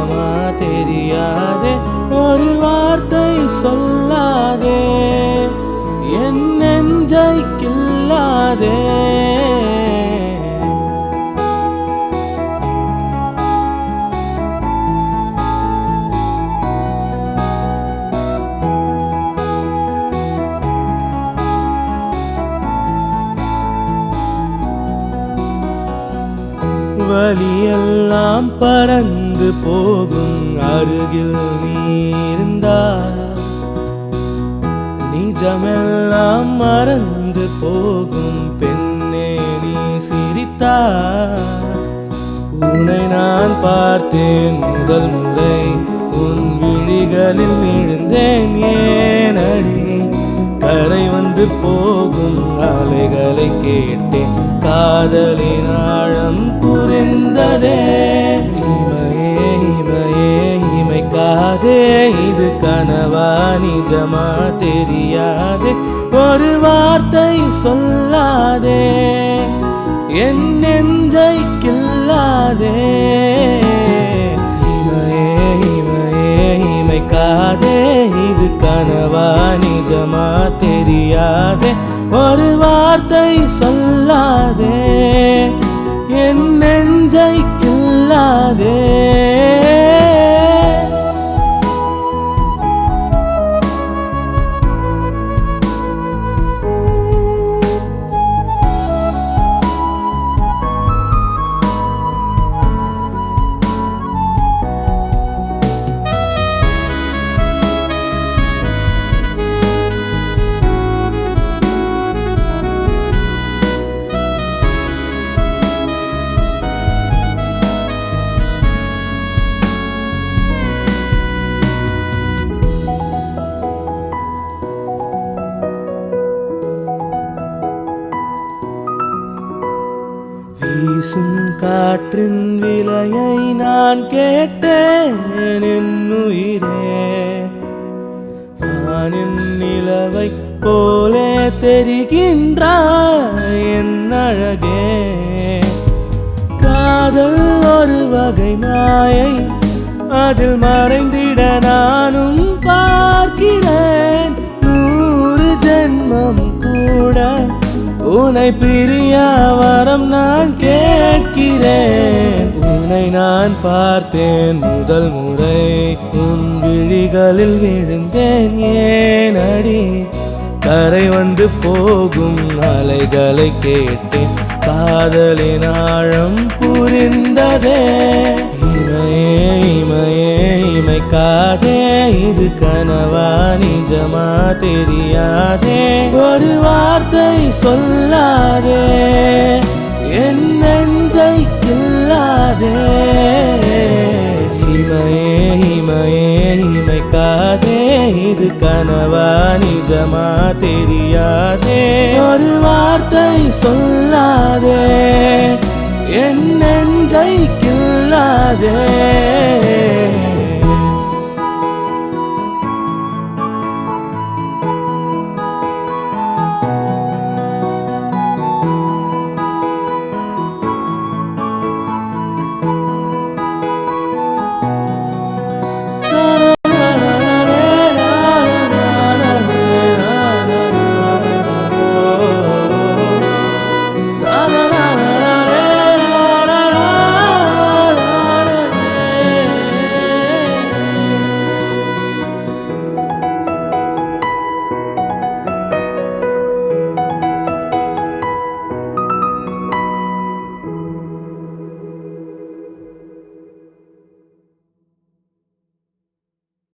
நிஜமா தெரியாதே ஒரு வார்த்தை சொல்லாதே என் நெஞ்சை கில்லாதே வலியெல்லாம் பறந்து போகும் அருகில் நீ இருந்தால் நிஜமெல்லாம் மறந்து போகும் பெண்ணே நீ சிரித்தாய் உன்னை நான் பார்த்தேன் முதல் முறை உன் விழிகளில் விழுந்தேன் ஏனடி கரை வந்து போகும் அலைகளை கேட்டேன் காதலின் ஆழம் புரிந்ததே இமையே இமையே இமைக்காதே இது கனவா நிஜமா தெரியாதே ஒரு வார்த்தை சொல்லாதே என் நெஞ்சை கில்லாதே இமையே இமையே இமைக்காதே இது கனவா நிஜமா தெரியாதே ஒரு வார்த்தை சொல்லாதே என் நெஞ்சை கில்லாதே வீசும் காற்றின் விலையை நான் கேட்டேன் என்னுயிரே வானின் நிலவை போலே தெரிகின்றாய் என் அழகே காதல் ஒரு வகை மாயை அதில் மறைந்திட நானும் பார்க்கிறேன் 100 ஜென்மம் கூட உன்னை பிரியா வரம் நான் கேட்கிறேன் உன்னை நான் பார்த்தேன் முதல் முறை உன் விழிகளில் விழுந்தேன் ஏனடி கரை வந்து போகும் அலைகளை கேட்டேன் காதலின் ஆழம் புரிந்ததே இமையே இமையே இமைக்காதே இது கனவா நிஜமா தெரியாதே ஒரு வார்த்தை சொல்லாதே என் நெஞ்சை கில்லாதே இமையே இமையே இமைக்காதே இது கனவா நிஜமா தெரியாதே ஒரு வார்த்தை சொல்லாதே என் நெஞ்சை கில்லாதே